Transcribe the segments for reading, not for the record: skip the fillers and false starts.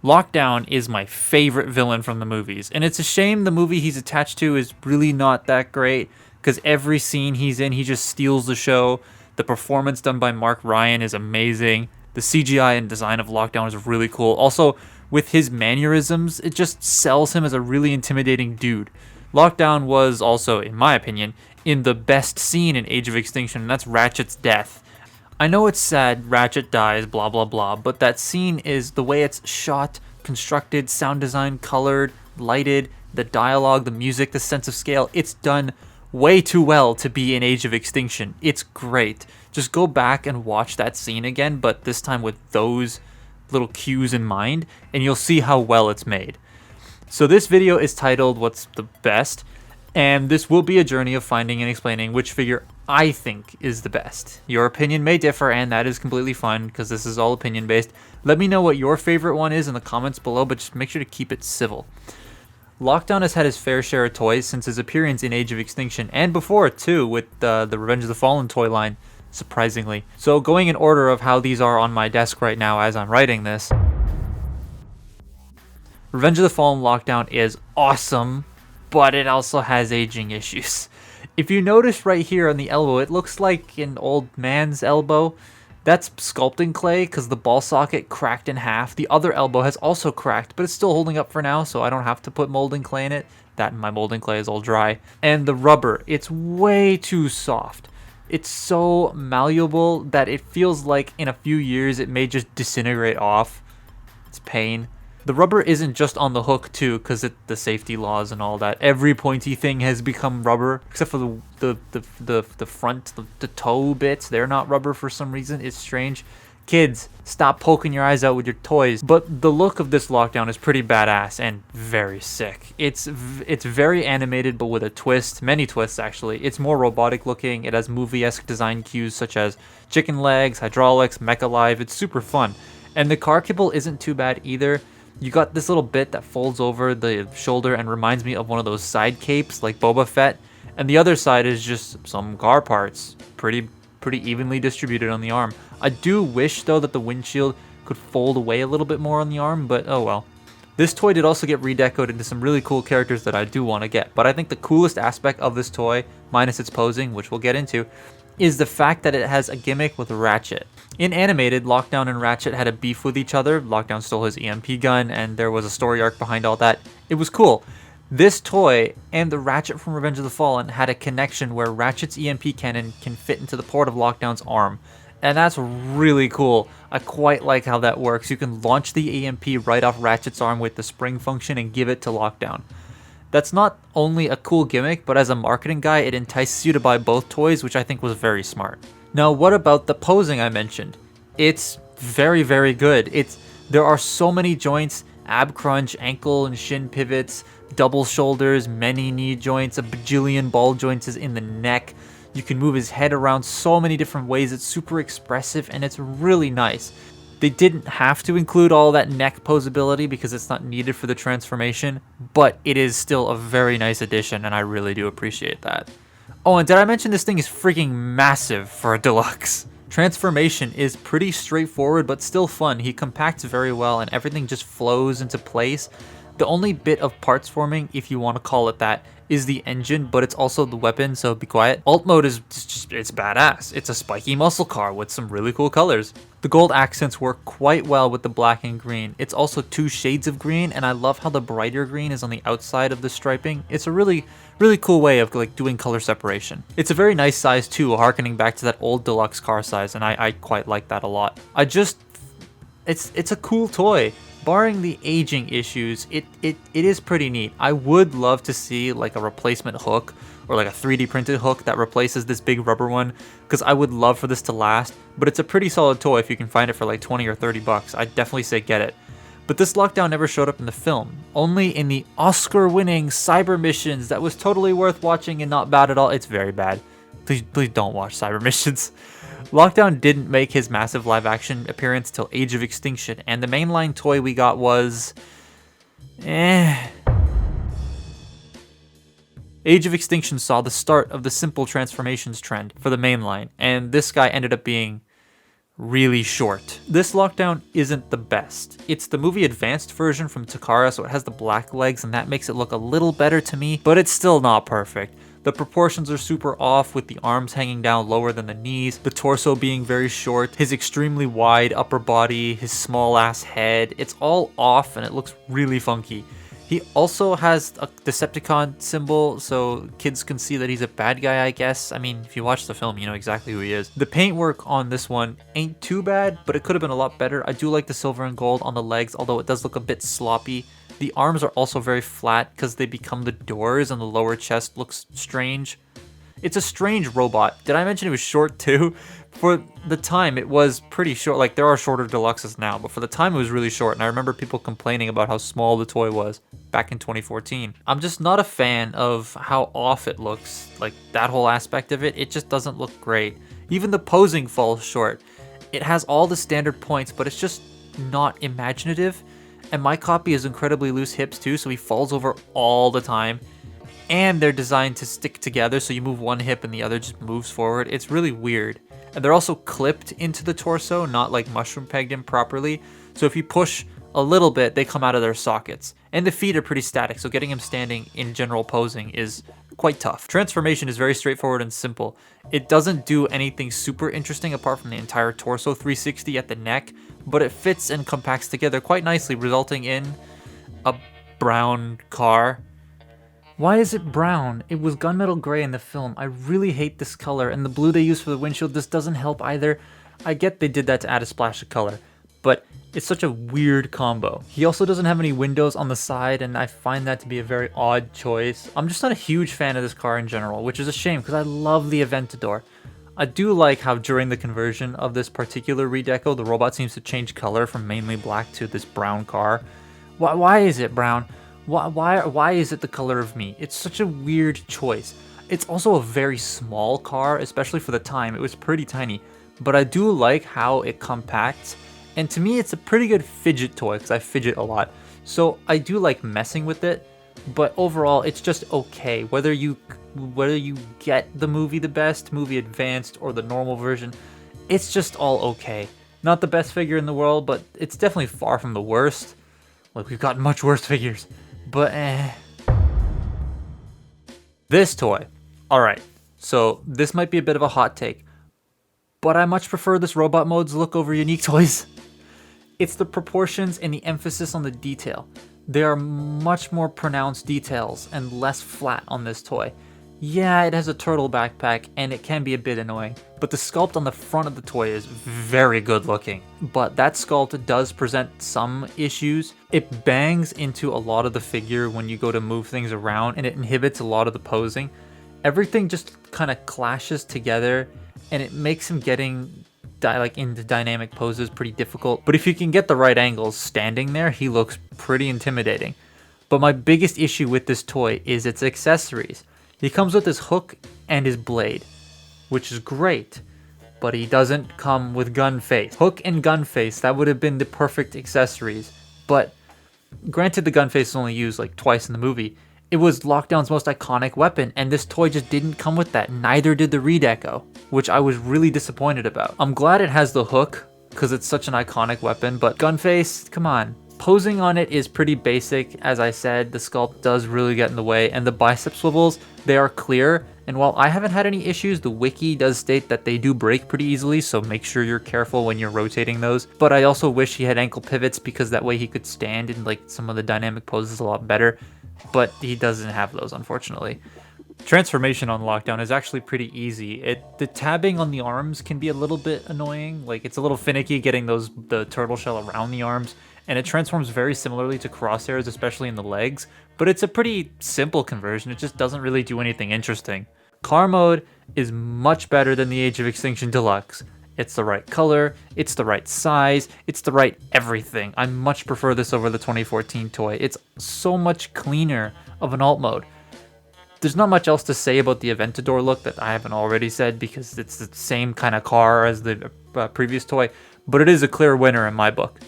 Lockdown is my favorite villain from the movies, and it's a shame the movie he's attached to is really not that great, because every scene he's in, he just steals the show. The performance done by Mark Ryan is amazing. The CGI and design of Lockdown is really cool. Also, with his mannerisms, it just sells him as a really intimidating dude. Lockdown was also, in my opinion, in the best scene in Age of Extinction, and that's Ratchet's death. I know it's sad, Ratchet dies, blah blah blah, but that scene is the way it's shot, constructed, sound design, colored, lighted, the dialogue, the music, the sense of scale. It's done way too well to be in Age of Extinction. It's great. Just go back and watch that scene again, but this time with those little cues in mind, and you'll see how well it's made. So this video is titled What's the Best? And this will be a journey of finding and explaining which figure I think is the best. Your opinion may differ, and that is completely fine because this is all opinion based. Let me know what your favorite one is in the comments below, but just make sure to keep it civil. Lockdown has had his fair share of toys since his appearance in Age of Extinction, and before too, with the Revenge of the Fallen toy line, surprisingly. So going in order of how these are on my desk right now as I'm writing this, Revenge of the Fallen Lockdown is awesome, but it also has aging issues. If you notice right here on the elbow, it looks like an old man's elbow. That's sculpting clay because the ball socket cracked in half. The other elbow has also cracked, but it's still holding up for now, so I don't have to put molding clay in it. That and my molding clay is all dry. And the rubber, it's way too soft. It's so malleable that it feels like in a few years it may just disintegrate off. It's pain. The rubber isn't just on the hook too, because the safety laws and all that. Every pointy thing has become rubber, except for the front, the toe bits. They're not rubber for some reason. It's strange. Kids, stop poking your eyes out with your toys. But the look of this Lockdown is pretty badass and very sick. It's very animated, but with a twist, many twists actually. It's more robotic looking. It has movie-esque design cues such as chicken legs, hydraulics, mecha live. It's super fun, and the car kibble isn't too bad either. You got this little bit that folds over the shoulder and reminds me of one of those side capes like Boba Fett. And the other side is just some car parts, pretty evenly distributed on the arm. I do wish though that the windshield could fold away a little bit more on the arm, but oh well. This toy did also get redecoed into some really cool characters that I do want to get. But I think the coolest aspect of this toy, minus its posing, which we'll get into, is the fact that it has a gimmick with Ratchet. In animated, Lockdown and Ratchet had a beef with each other. Lockdown stole his EMP gun, and there was a story arc behind all that. It was cool. This toy and the Ratchet from Revenge of the Fallen had a connection where Ratchet's EMP cannon can fit into the port of Lockdown's arm. And that's really cool. I quite like how that works. You can launch the EMP right off Ratchet's arm with the spring function and give it to Lockdown. That's not only a cool gimmick, but as a marketing guy, it entices you to buy both toys, which I think was very smart. Now, what about the posing I mentioned? It's very, very good. There are so many joints, ab crunch, ankle and shin pivots, double shoulders, many knee joints, a bajillion ball joints is in the neck. You can move his head around so many different ways. It's super expressive and it's really nice. They didn't have to include all that neck posability because it's not needed for the transformation, but it is still a very nice addition and I really do appreciate that. Oh, and did I mention this thing is freaking massive for a deluxe? Transformation is pretty straightforward but still fun. He compacts very well and everything just flows into place. The only bit of parts forming, if you want to call it that, is the engine, but it's also the weapon, so be quiet. Alt mode is just, it's badass. It's a spiky muscle car with some really cool colors. The gold accents work quite well with the black and green. It's also two shades of green, and I love how the brighter green is on the outside of the striping. It's a really cool way of like doing color separation. It's a very nice size too, harkening back to that old deluxe car size, and I quite like that a lot. It's a cool toy. Barring the aging issues, it is pretty neat. I would love to see like a replacement hook or like a 3D printed hook that replaces this big rubber one, because I would love for this to last, but it's a pretty solid toy if you can find it for like 20 or 30 bucks. I'd definitely say get it. But this Lockdown never showed up in the film, only in the Oscar-winning Cyber Missions that was totally worth watching and not bad at all. It's very bad. Please don't watch Cyber Missions. Lockdown didn't make his massive live-action appearance till Age of Extinction, and the mainline toy we got was... Age of Extinction saw the start of the simple transformations trend for the mainline, and this guy ended up being really short. This lockdown isn't the best. It's the movie advanced version from Takara, so it has the black legs and that makes it look a little better to me, but it's still not perfect. The proportions are super off, with the arms hanging down lower than the knees, the torso being very short, his extremely wide upper body, his small ass head. It's all off and it looks really funky. He also has a Decepticon symbol, so kids can see that he's a bad guy, I guess. I mean, if you watch the film, you know exactly who he is. The paintwork on this one ain't too bad, but it could have been a lot better. I do like the silver and gold on the legs, although it does look a bit sloppy. The arms are also very flat because they become the doors and the lower chest looks strange. It's a strange robot. Did I mention it was short too? For the time, it was pretty short. Like, there are shorter deluxes now, but for the time, it was really short. And I remember people complaining about how small the toy was back in 2014. I'm just not a fan of how off it looks. Like, that whole aspect of it just doesn't look great. Even the posing falls short. It has all the standard points, but it's just not imaginative. And my copy has incredibly loose hips too, so he falls over all the time. And they're designed to stick together, so you move one hip and the other just moves forward. It's really weird. And they're also clipped into the torso, not like mushroom pegged in properly. So if you push a little bit, they come out of their sockets. And the feet are pretty static, so getting him standing in general posing is quite tough. Transformation is very straightforward and simple. It doesn't do anything super interesting apart from the entire torso 360 at the neck, but it fits and compacts together quite nicely, resulting in a brown car. Why is it brown? It was gunmetal gray in the film. I really hate this color, and the blue they used for the windshield just doesn't help either. I get they did that to add a splash of color, but it's such a weird combo. He also doesn't have any windows on the side, and I find that to be a very odd choice. I'm just not a huge fan of this car in general, which is a shame because I love the Aventador. I do like how during the conversion of this particular redeco, the robot seems to change color from mainly black to this brown car. Why is it brown? Why is it the color of me? It's such a weird choice. It's also a very small car, especially for the time. It was pretty tiny, but I do like how it compacts. And to me, it's a pretty good fidget toy because I fidget a lot. So I do like messing with it, but overall, it's just okay. Whether you get the movie the best, movie advanced, or the normal version, it's just all okay. Not the best figure in the world, but it's definitely far from the worst. Like, we've got much worse figures. But This toy. Alright, so this might be a bit of a hot take, but I much prefer this robot mode's look over unique toys. It's the proportions and the emphasis on the detail. There are much more pronounced details and less flat on this toy. Yeah, it has a turtle backpack and it can be a bit annoying, but the sculpt on the front of the toy is very good looking. But that sculpt does present some issues. It bangs into a lot of the figure when you go to move things around, and it inhibits a lot of the posing. Everything just kind of clashes together, and it makes him getting into dynamic poses pretty difficult. But if you can get the right angles standing there, he looks pretty intimidating. But my biggest issue with this toy is its accessories. He comes with his hook and his blade, which is great, but he doesn't come with gun face. Hook and gun face, that would have been the perfect accessories. But granted, the gun face is only used like twice in the movie. It was Lockdown's most iconic weapon, and this toy just didn't come with that. Neither did the redeco, which I was really disappointed about. I'm glad it has the hook, because it's such an iconic weapon, but gun face, come on. Posing on it is pretty basic. As I said, the sculpt does really get in the way, and the bicep swivels, they are clear, and while I haven't had any issues, the wiki does state that they do break pretty easily, so make sure you're careful when you're rotating those. But I also wish he had ankle pivots, because that way he could stand in like some of the dynamic poses a lot better, but he doesn't have those, unfortunately. Transformation on Lockdown is actually pretty easy. The tabbing on the arms can be a little bit annoying, like it's a little finicky getting the turtle shell around the arms, and it transforms very similarly to Crosshairs, especially in the legs, but it's a pretty simple conversion. It just doesn't really do anything interesting. Car mode is much better than the Age of Extinction Deluxe. It's the right color, it's the right size, it's the right everything. I much prefer this over the 2014 toy. It's so much cleaner of an alt mode. There's not much else to say about the Aventador look that I haven't already said, because it's the same kind of car as the previous toy, but it is a clear winner in my book.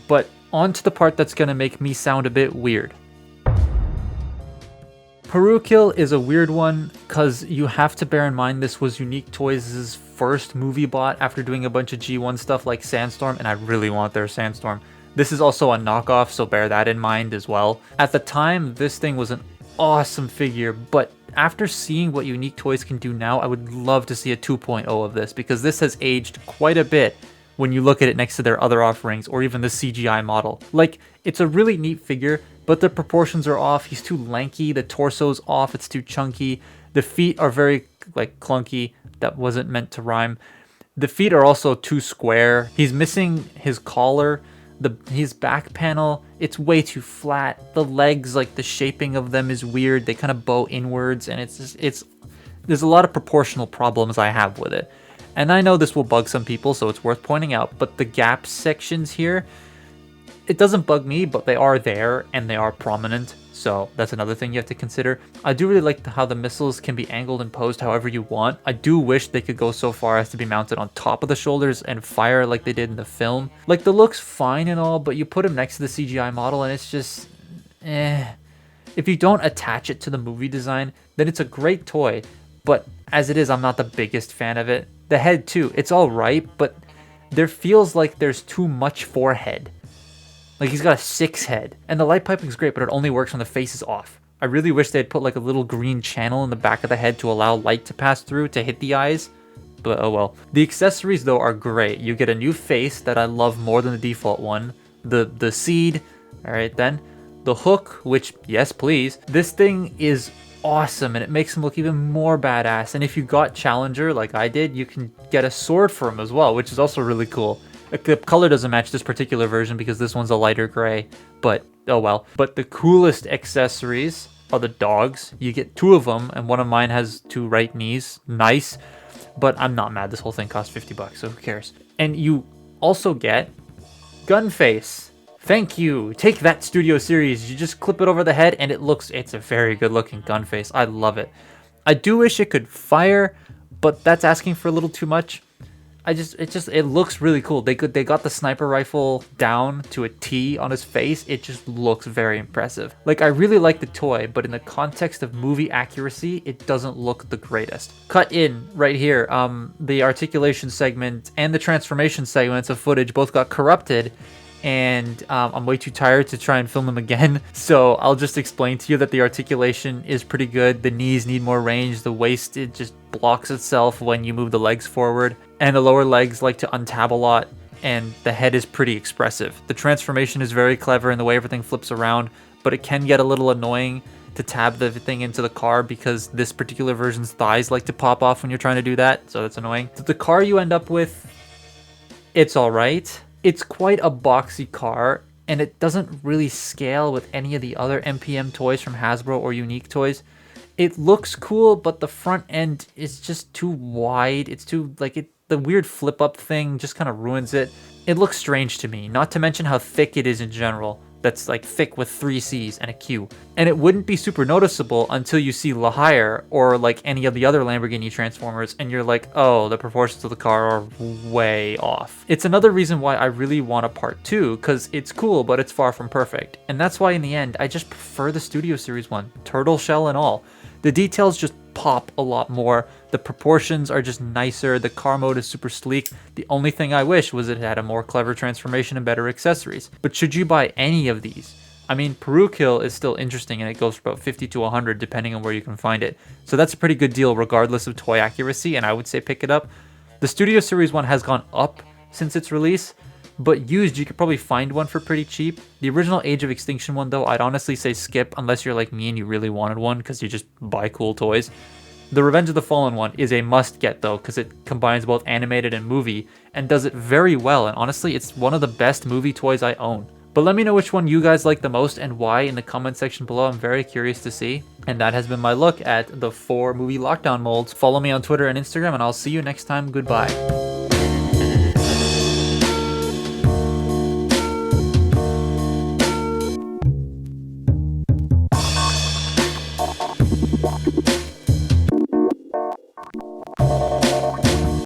But on to the part that's going to make me sound a bit weird. Peru Kill is a weird one because you have to bear in mind this was Unique Toys' first movie bought after doing a bunch of G1 stuff like Sandstorm, and I really want their Sandstorm. This is also a knockoff, so bear that in mind as well. At the time, this thing was an awesome figure, but after seeing what Unique Toys can do now, I would love to see a 2.0 of this, because this has aged quite a bit when you look at it next to their other offerings, or even the CGI model. Like, it's a really neat figure, but the proportions are off. He's too lanky, the torso's off, it's too chunky. The feet are very, like, clunky. That wasn't meant to rhyme. The feet are also too square. He's missing his collar. His back panel, it's way too flat. The legs, like, the shaping of them is weird. They kind of bow inwards, and there's a lot of proportional problems I have with it. And I know this will bug some people, so it's worth pointing out, but the gap sections here, it doesn't bug me, but they are there, and they are prominent, so that's another thing you have to consider. I do really like how the missiles can be angled and posed however you want. I do wish they could go so far as to be mounted on top of the shoulders and fire like they did in the film. Like, the look's fine and all, but you put him next to the CGI model and it's just, If you don't attach it to the movie design, then it's a great toy, but as it is, I'm not the biggest fan of it. The head too, it's alright, but there feels like there's too much forehead. Like, he's got a 6 head. And the light piping's great, but it only works when the face is off. I really wish they'd put like a little green channel in the back of the head to allow light to pass through to hit the eyes. But oh well. The accessories though are great. You get a new face that I love more than the default one. The seed, alright then. The hook, which, yes please. This thing is awesome and it makes him look even more badass. And if you got Challenger like I did, you can get a sword for him as well, which is also really cool. The color doesn't match this particular version because this one's a lighter gray, but oh well. But the coolest accessories are the dogs. You get 2 of them, and one of mine has 2 right knees. Nice, but I'm not mad. This whole thing costs $50, so who cares? And you also get Gunface. Thank you. Take that, Studio Series. You just clip it over the head, and it's a very good looking Gunface. I love it. I do wish it could fire, but that's asking for a little too much. It looks really cool. They got the sniper rifle down to a T on his face. It just looks very impressive. Like, I really like the toy, but in the context of movie accuracy, it doesn't look the greatest. Cut in right here, the articulation segment and the transformation segments of footage both got corrupted, and I'm way too tired to try and film them again. So I'll just explain to you that the articulation is pretty good. The knees need more range. The waist, it just blocks itself when you move the legs forward. And the lower legs like to untab a lot. And the head is pretty expressive. The transformation is very clever in the way everything flips around, but it can get a little annoying to tab the thing into the car because this particular version's thighs like to pop off when you're trying to do that. So that's annoying. So the car you end up with, it's alright. It's quite a boxy car, and it doesn't really scale with any of the other MPM toys from Hasbro or Unique Toys. It looks cool, but the front end is just too wide. It's too, the weird flip-up thing just kind of ruins it. It looks strange to me, not to mention how thick it is in general. That's like thick with 3 C's and a Q. And it wouldn't be super noticeable until you see La Hire or like any of the other Lamborghini Transformers and you're like, oh, the proportions of the car are way off. It's another reason why I really want a part 2, because it's cool, but it's far from perfect. And that's why in the end, I just prefer the Studio Series one, turtle shell and all. The details just pop a lot more. The proportions are just nicer. The car mode is super sleek. The only thing I wish was it had a more clever transformation and better accessories. But should you buy any of these? I mean, Peru Kill is still interesting and it goes for about 50 to 100 depending on where you can find it. So that's a pretty good deal regardless of toy accuracy, and I would say pick it up. The Studio Series one has gone up since its release, but used you could probably find one for pretty cheap. The original Age of Extinction one though, I'd honestly say skip unless you're like me and you really wanted one because you just buy cool toys. The Revenge of the Fallen one is a must get though because it combines both animated and movie and does it very well, and honestly it's one of the best movie toys I own. But let me know which one you guys like the most and why in the comment section below. I'm very curious to see. And that has been my look at the 4 movie lockdown molds. Follow me on Twitter and Instagram and I'll see you next time. Goodbye.